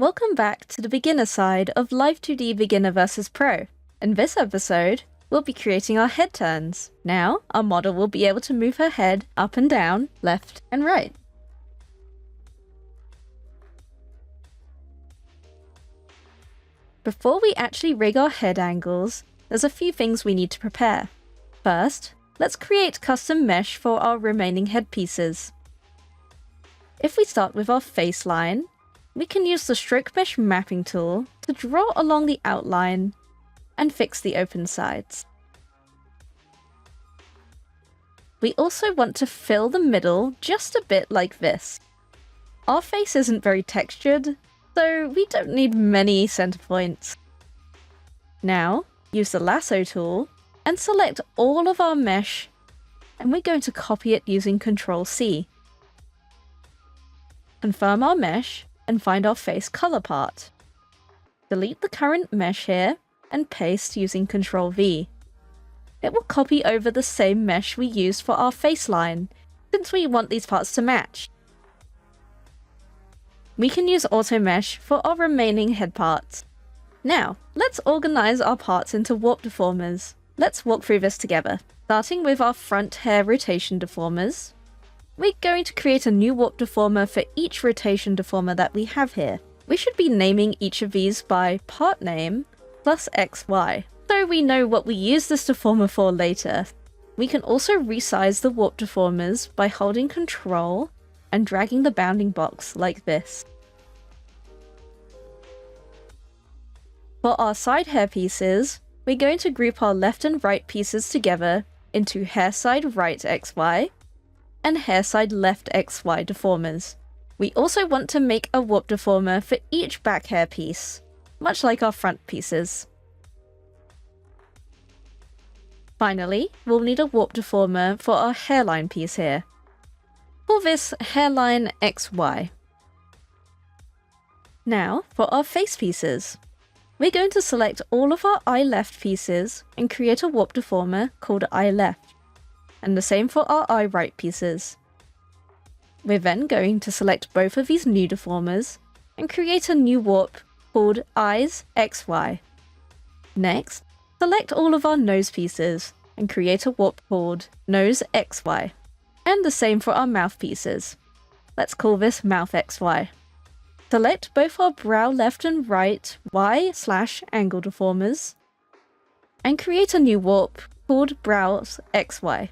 Welcome back to the beginner side of Live2D Beginner vs Pro. In this episode, we'll be creating our head turns. Now, our model will be able to move her head up and down, left and right. Before we actually rig our head angles, there's a few things we need to prepare. First, let's create custom mesh for our remaining head pieces. If we start with our face line, we can use the stroke mesh mapping tool to draw along the outline and fix the open sides. We also want to fill the middle just a bit like this. Our face isn't very textured, so we don't need many center points. Now, use the lasso tool and select all of our mesh, and we're going to copy it using Ctrl+C. Confirm our mesh and find our face color part. Delete the current mesh here and paste using Ctrl+V. It will copy over the same mesh we used for our face line, since we want these parts to match. We can use auto mesh for our remaining head parts. Now, let's organize our parts into warp deformers. Let's walk through this together. Starting with our front hair rotation deformers, we're going to create a new warp deformer for each rotation deformer that we have here. We should be naming each of these by part name plus XY, so we know what we use this deformer for later. We can also resize the warp deformers by holding Ctrl and dragging the bounding box like this. For our side hair pieces, we're going to group our left and right pieces together into hair side right XY and hair side left XY deformers. We also want to make a warp deformer for each back hair piece, much like our front pieces. Finally, we'll need a warp deformer for our hairline piece here. For this, hairline XY. Now, for our face pieces. We're going to select all of our eye left pieces and create a warp deformer called eye left. And the same for our eye right pieces. We're then going to select both of these new deformers and create a new warp called eyes XY. Next, select all of our nose pieces and create a warp called nose XY. And the same for our mouth pieces. Let's call this mouth XY. Select both our brow left and right Y/angle deformers and create a new warp called brows XY.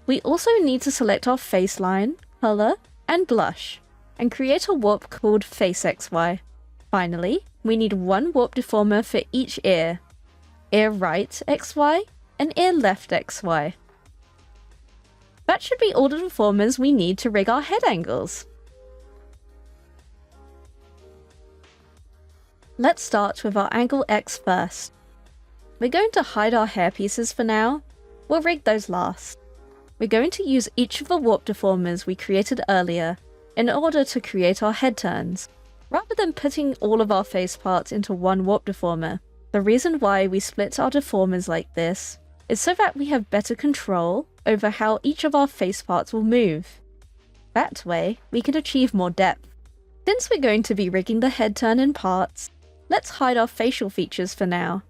We also need to select our face line, color, and blush, and create a warp called face XY. Finally, we need one warp deformer for each ear right XY and ear left XY. That should be all the deformers we need to rig our head angles. Let's start with our angle X first. We're going to hide our hair pieces for now. We'll rig those last. We're going to use each of the warp deformers we created earlier in order to create our head turns, rather than putting all of our face parts into one warp deformer. The reason why we split our deformers like this is so that we have better control over how each of our face parts will move. That way, we can achieve more depth. Since we're going to be rigging the head turn in parts, let's hide our facial features for now,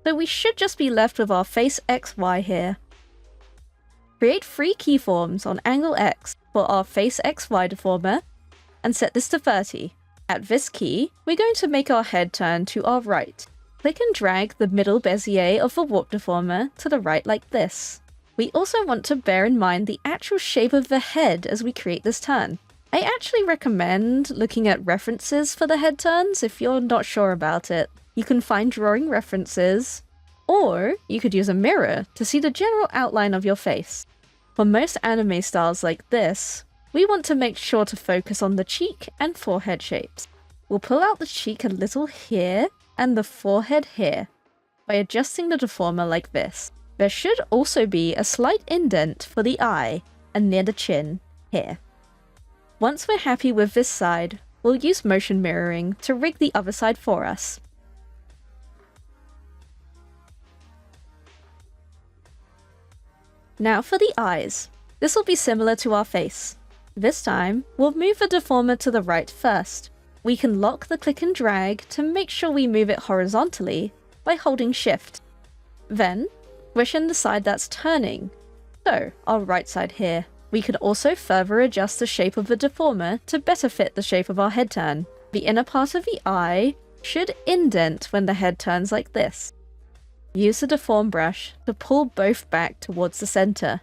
so we should just be left with our face XY here. Create 3 keyforms on angle X for our face XY deformer, and set this to 30. At this key, we're going to make our head turn to our right. Click and drag the middle bezier of the warp deformer to the right like this. We also want to bear in mind the actual shape of the head as we create this turn. I actually recommend looking at references for the head turns if you're not sure about it. You can find drawing references, or you could use a mirror to see the general outline of your face. For most anime styles like this, we want to make sure to focus on the cheek and forehead shapes. We'll pull out the cheek a little here and the forehead here by adjusting the deformer like this. There should also be a slight indent for the eye and near the chin here. Once we're happy with this side, we'll use motion mirroring to rig the other side for us. Now for the eyes. This will be similar to our face. This time, we'll move the deformer to the right first. we can lock the click and drag to make sure we move it horizontally by holding Shift. Then, squish in the side that's turning, so our right side here. We can also further adjust the shape of the deformer to better fit the shape of our head turn. The inner part of the eye should indent when the head turns like this. Use the deform brush to pull both back towards the center.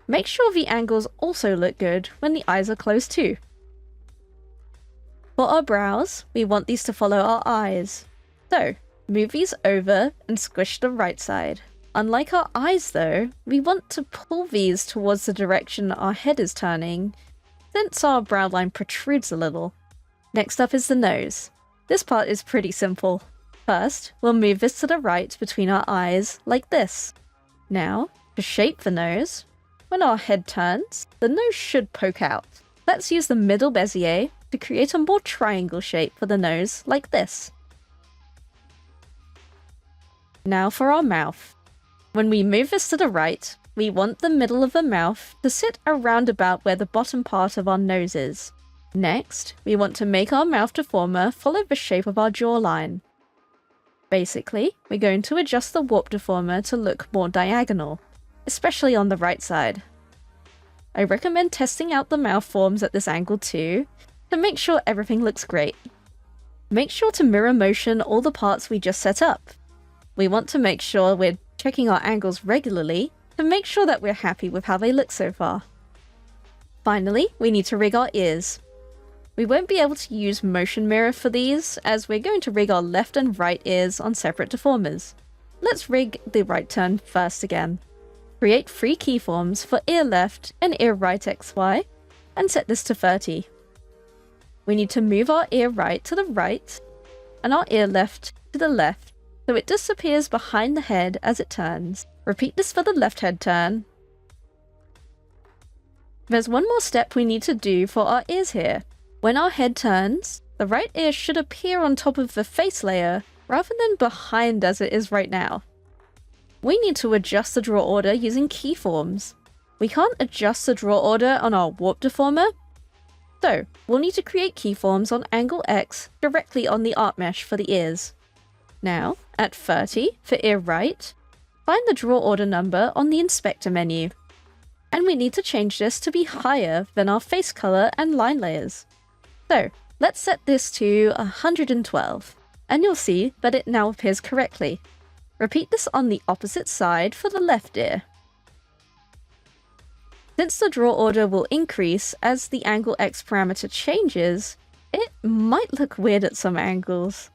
Make sure the angles also look good when the eyes are closed too. For our brows, we want these to follow our eyes. So, move these over and squish the right side. Unlike our eyes though, we want to pull these towards the direction our head is turning, since our brow line protrudes a little. Next up is the nose. This part is pretty simple. First, we'll move this to the right between our eyes, like this. Now, to shape the nose, when our head turns, the nose should poke out. Let's use the middle Bezier to create a more triangle shape for the nose, like this. Now for our mouth. When we move this to the right, we want the middle of the mouth to sit around about where the bottom part of our nose is. Next, we want to make our mouth deformer follow the shape of our jawline. Basically, we're going to adjust the warp deformer to look more diagonal, especially on the right side. I recommend testing out the mouth forms at this angle too, to make sure everything looks great. Make sure to mirror motion all the parts we just set up. We want to make sure we're checking our angles regularly to make sure that we're happy with how they look so far. Finally, we need to rig our ears. We won't be able to use motion mirror for these, as we're going to rig our left and right ears on separate deformers. Let's rig the right turn first again. Create 3 keyforms for ear left and ear right XY, and set this to 30. We need to move our ear right to the right, and our ear left to the left, so it disappears behind the head as it turns. Repeat this for the left head turn. There's one more step we need to do for our ears here. When our head turns, the right ear should appear on top of the face layer rather than behind as it is right now. We need to adjust the draw order using keyforms. We can't adjust the draw order on our warp deformer, so we'll need to create keyforms on angle X directly on the art mesh for the ears. Now, at 30 for ear right, find the draw order number on the inspector menu. And we need to change this to be higher than our face color and line layers. So, let's set this to 112, and you'll see that it now appears correctly. Repeat this on the opposite side for the left ear. Since the draw order will increase as the angle X parameter changes, it might look weird at some angles.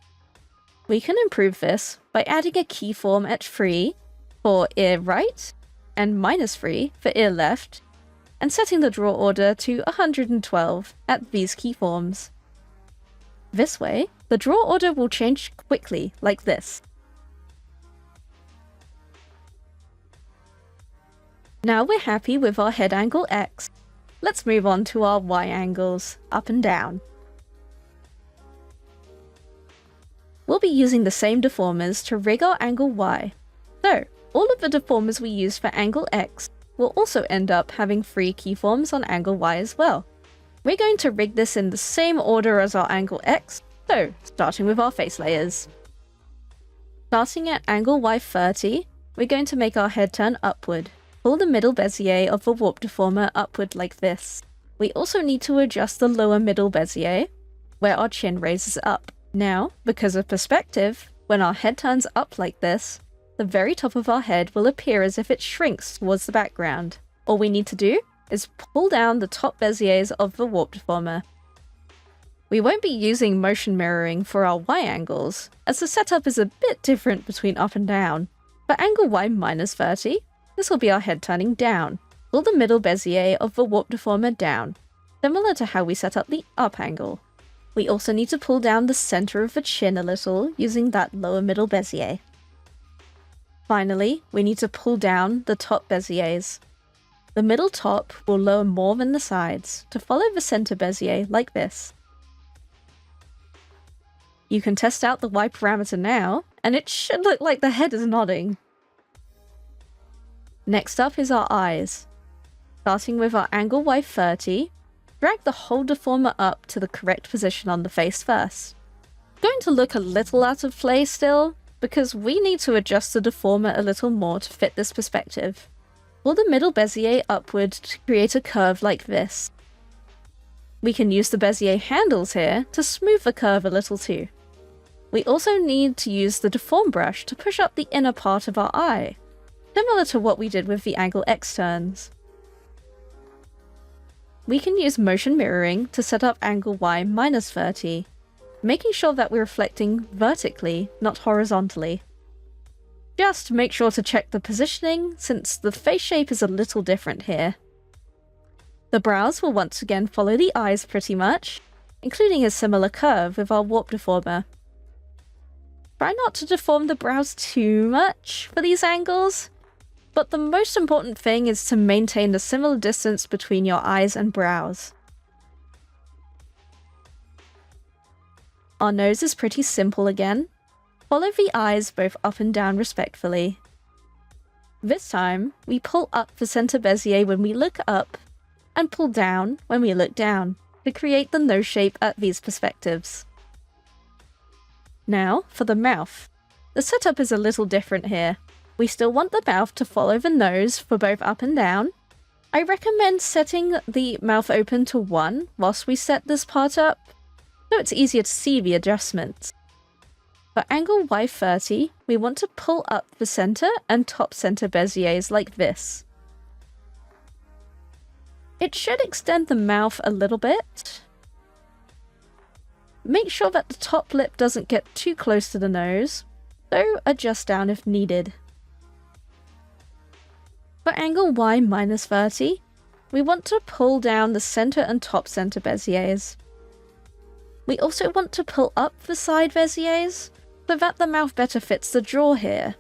We can improve this by adding a keyform at 3 for ear right, and -3 for ear left, and setting the draw order to 112 at these keyforms. This way, the draw order will change quickly, like this. Now we're happy with our head angle X. Let's move on to our Y angles, up and down. We'll be using the same deformers to rig our angle Y. So, all of the deformers we use for angle X will also end up having 3 keyforms on angle Y as well. We're going to rig this in the same order as our angle X, so starting with our face layers. Starting at angle Y30, we're going to make our head turn upward. Pull the middle Bezier of the warp deformer upward like this. We also need to adjust the lower middle Bezier, where our chin raises up. Now, because of perspective, when our head turns up like this, the very top of our head will appear as if it shrinks towards the background. All we need to do is pull down the top Beziers of the warp deformer. We won't be using motion mirroring for our Y angles, as the setup is a bit different between up and down. For angle Y -30, this will be our head turning down. Pull the middle Bezier of the warp deformer down, similar to how we set up the up angle. We also need to pull down the center of the chin a little using that lower middle Bezier. Finally, we need to pull down the top Beziers. The middle top will lower more than the sides to follow the center Bezier like this. You can test out the Y parameter now, and it should look like the head is nodding. Next up is our eyes. Starting with our angle Y30, drag the whole deformer up to the correct position on the face first. It's going to look a little out of place still, because we need to adjust the deformer a little more to fit this perspective. Pull the middle Bezier upward to create a curve like this. We can use the Bezier handles here to smooth the curve a little too. We also need to use the deform brush to push up the inner part of our eye, similar to what we did with the angle X turns. We can use motion mirroring to set up angle Y minus 30, making sure that we're reflecting vertically, not horizontally. Just make sure to check the positioning, since the face shape is a little different here. The brows will once again follow the eyes pretty much, including a similar curve with our warp deformer. Try not to deform the brows too much for these angles, but the most important thing is to maintain a similar distance between your eyes and brows. Our nose is pretty simple again. Follow the eyes both up and down respectfully. This time, we pull up the center Bezier when we look up, and pull down when we look down, to create the nose shape at these perspectives. Now, for the mouth. The setup is a little different here. We still want the mouth to follow the nose for both up and down. I recommend setting the mouth open to 1 whilst we set this part up, so it's easier to see the adjustments. For angle Y30, we want to pull up the center and top center Beziers like this. It should extend the mouth a little bit. Make sure that the top lip doesn't get too close to the nose, so adjust down if needed. For angle Y minus 30, we want to pull down the center and top center Beziers. We also want to pull up the side Beziers, so that the mouth better fits the jaw here.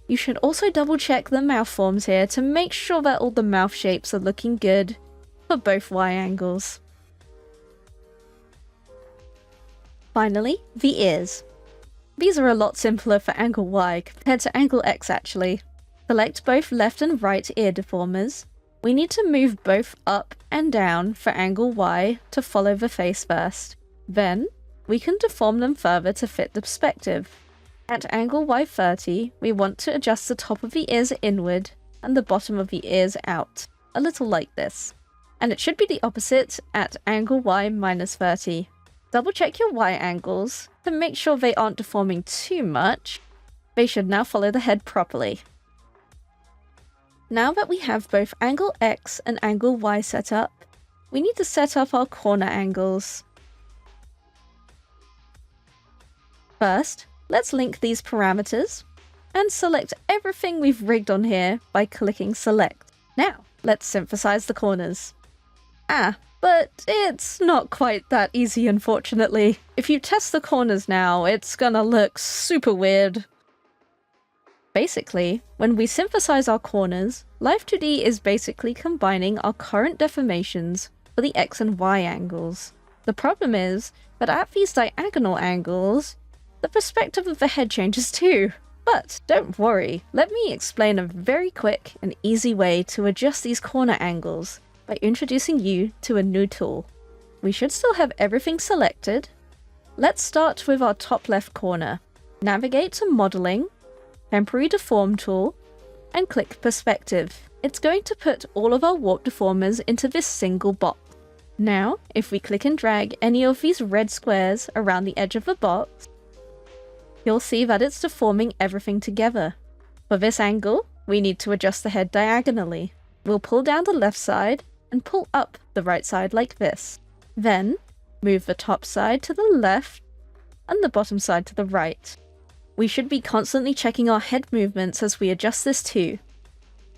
You should also double check the mouth forms here to make sure that all the mouth shapes are looking good for both Y angles. Finally, the ears. These are a lot simpler for angle Y compared to angle X actually. Select both left and right ear deformers. We need to move both up and down for angle Y to follow the face first. Then, we can deform them further to fit the perspective. At angle Y30, we want to adjust the top of the ears inward and the bottom of the ears out, a little like this. And it should be the opposite at angle Y minus 30. Double check your Y angles to make sure they aren't deforming too much. They should now follow the head properly. Now that we have both angle X and angle Y set up, we need to set up our corner angles. First, let's link these parameters and select everything we've rigged on here by clicking select. Now, let's synthesize the corners. But it's not quite that easy, unfortunately. If you test the corners now, it's gonna look super weird. Basically, when we synthesize our corners, Live2D is basically combining our current deformations for the X and Y angles. The problem is that at these diagonal angles, the perspective of the head changes too. But don't worry, let me explain a very quick and easy way to adjust these corner angles by introducing you to a new tool. We should still have everything selected. Let's start with our top left corner. Navigate to Modeling, Temporary Deform tool, and click Perspective. It's going to put all of our warp deformers into this single box. Now, if we click and drag any of these red squares around the edge of the box, you'll see that it's deforming everything together. For this angle, we need to adjust the head diagonally. We'll pull down the left side and pull up the right side like this. Then, move the top side to the left and the bottom side to the right. We should be constantly checking our head movements as we adjust this too,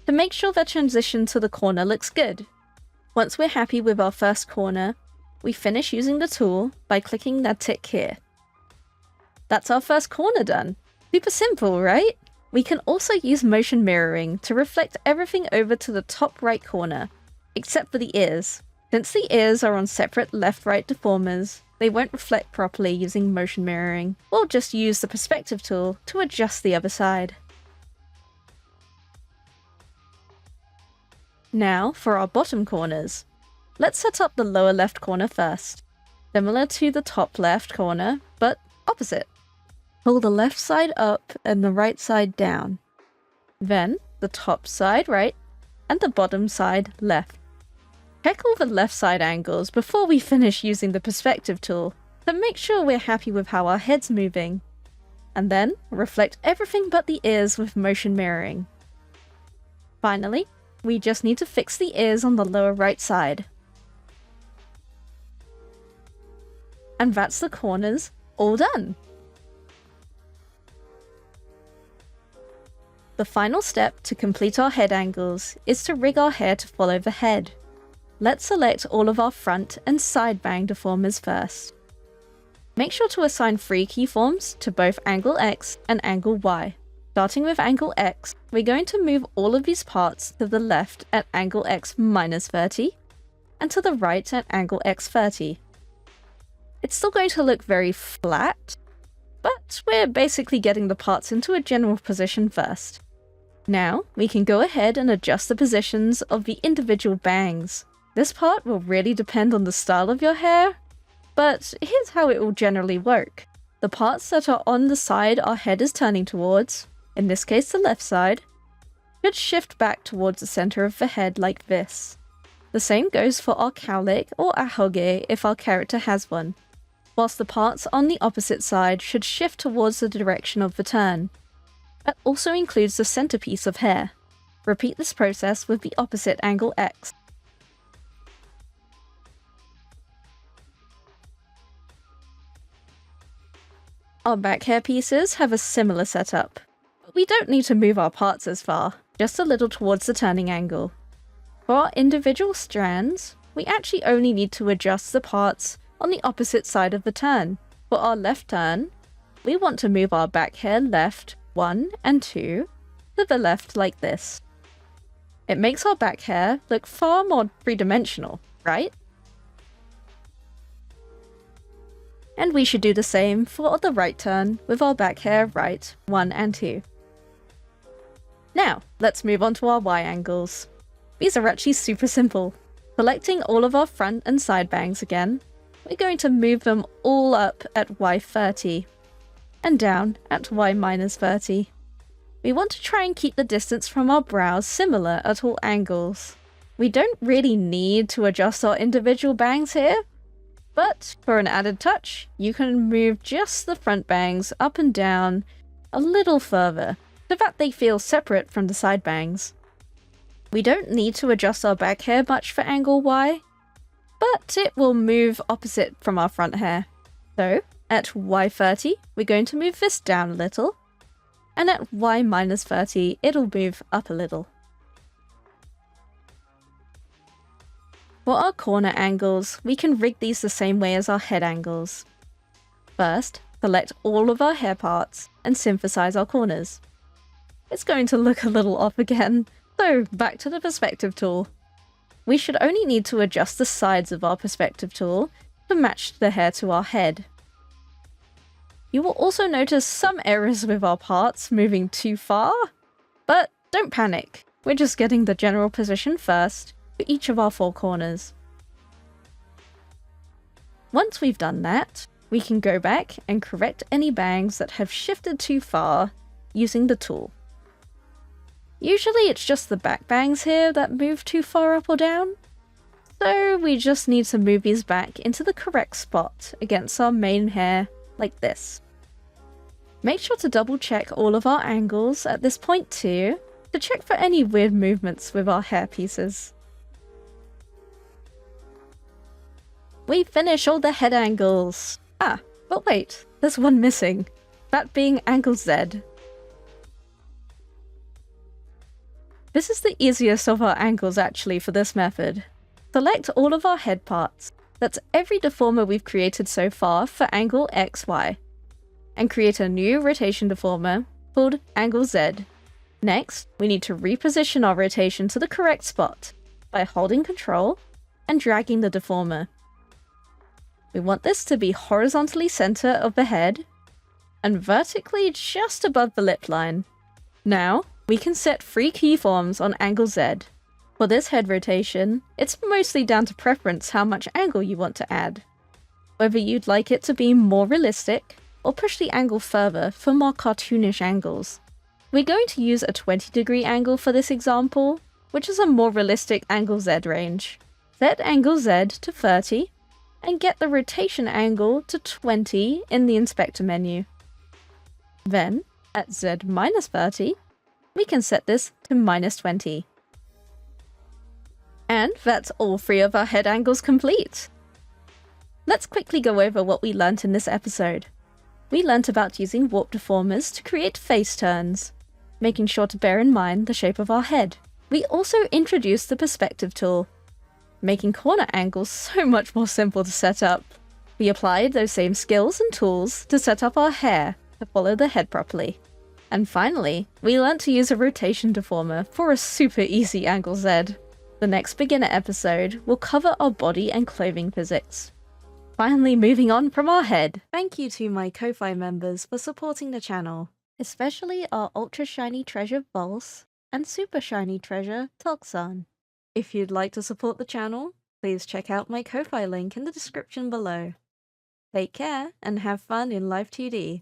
to make sure the transition to the corner looks good. Once we're happy with our first corner, we finish using the tool by clicking that tick here. That's our first corner done. Super simple, right? We can also use motion mirroring to reflect everything over to the top right corner, except for the ears. Since the ears are on separate left-right deformers, they won't reflect properly using motion mirroring. We'll just use the perspective tool to adjust the other side. Now for our bottom corners. Let's set up the lower left corner first. Similar to the top left corner, but opposite. Pull the left side up and the right side down. Then the top side right and the bottom side left. Check all the left side angles before we finish using the perspective tool to make sure we're happy with how our head's moving. And then reflect everything but the ears with motion mirroring. Finally, we just need to fix the ears on the lower right side. And that's the corners all done. The final step to complete our head angles is to rig our hair to follow the head. Let's select all of our front and side bang deformers first. Make sure to assign 3 keyforms to both angle X and angle Y. Starting with angle X, we're going to move all of these parts to the left at angle X minus 30 and to the right at angle X 30. It's still going to look very flat, but we're basically getting the parts into a general position first. Now, we can go ahead and adjust the positions of the individual bangs. This part will really depend on the style of your hair, but here's how it will generally work. The parts that are on the side our head is turning towards, in this case the left side, should shift back towards the center of the head like this. The same goes for our cowlick or ahoge if our character has one, whilst the parts on the opposite side should shift towards the direction of the turn. That also includes the centerpiece of hair. Repeat this process with the opposite angle X. Our back hair pieces have a similar setup, but we don't need to move our parts as far, just a little towards the turning angle. For our individual strands, we actually only need to adjust the parts on the opposite side of the turn. For our left turn, we want to move our back hair left 1 and 2 to the left like this. It makes our back hair look far more three-dimensional, right? And we should do the same for the right turn with our back hair right 1 and 2. Now, let's move on to our Y angles. These are actually super simple. Selecting all of our front and side bangs again, we're going to move them all up at Y30 and down at Y minus 30. We want to try and keep the distance from our brows similar at all angles. We don't really need to adjust our individual bangs here, but for an added touch, you can move just the front bangs up and down a little further, so that they feel separate from the side bangs. We don't need to adjust our back hair much for angle Y, but it will move opposite from our front hair. So, at Y30, we're going to move this down a little, and at Y minus 30, it'll move up a little. For our corner angles, we can rig these the same way as our head angles. First, select all of our hair parts and synthesize our corners. It's going to look a little off again, so back to the perspective tool. We should only need to adjust the sides of our perspective tool to match the hair to our head. You will also notice some errors with our parts moving too far, but don't panic. We're just getting the general position first for each of our 4 corners. Once we've done that, we can go back and correct any bangs that have shifted too far using the tool. Usually it's just the back bangs here that move too far up or down, so we just need to move these back into the correct spot against our main hair like this. Make sure to double check all of our angles at this point too, to check for any weird movements with our hair pieces. We finish all the head angles. Ah, but wait, there's one missing. That being angle Z. This is the easiest of our angles actually for this method. Select all of our head parts. That's every deformer we've created so far for angle XY. And create a new rotation deformer called angle Z. Next, we need to reposition our rotation to the correct spot by holding Ctrl and dragging the deformer. We want this to be horizontally center of the head and vertically just above the lip line. Now, we can set 3 keyforms on angle Z. For this head rotation, it's mostly down to preference how much angle you want to add. Whether you'd like it to be more realistic, or push the angle further for more cartoonish angles. We're going to use a 20-degree angle for this example, which is a more realistic angle Z range. Set angle Z to 30, and get the rotation angle to 20 in the inspector menu. Then, at Z minus 30, we can set this to minus 20. And that's all 3 of our head angles complete! Let's quickly go over what we learnt in this episode. We learnt about using warp deformers to create face turns, making sure to bear in mind the shape of our head. We also introduced the perspective tool, making corner angles so much more simple to set up. We applied those same skills and tools to set up our hair to follow the head properly. And finally, we learnt to use a rotation deformer for a super easy angle Z. The next beginner episode will cover our body and clothing physics. Finally moving on from our head. Thank you to my Ko-Fi members for supporting the channel, especially our ultra shiny treasure Bols and super shiny treasure Toxan. If you'd like to support the channel, please check out my Ko-Fi link in the description below. Take care and have fun in Live2D.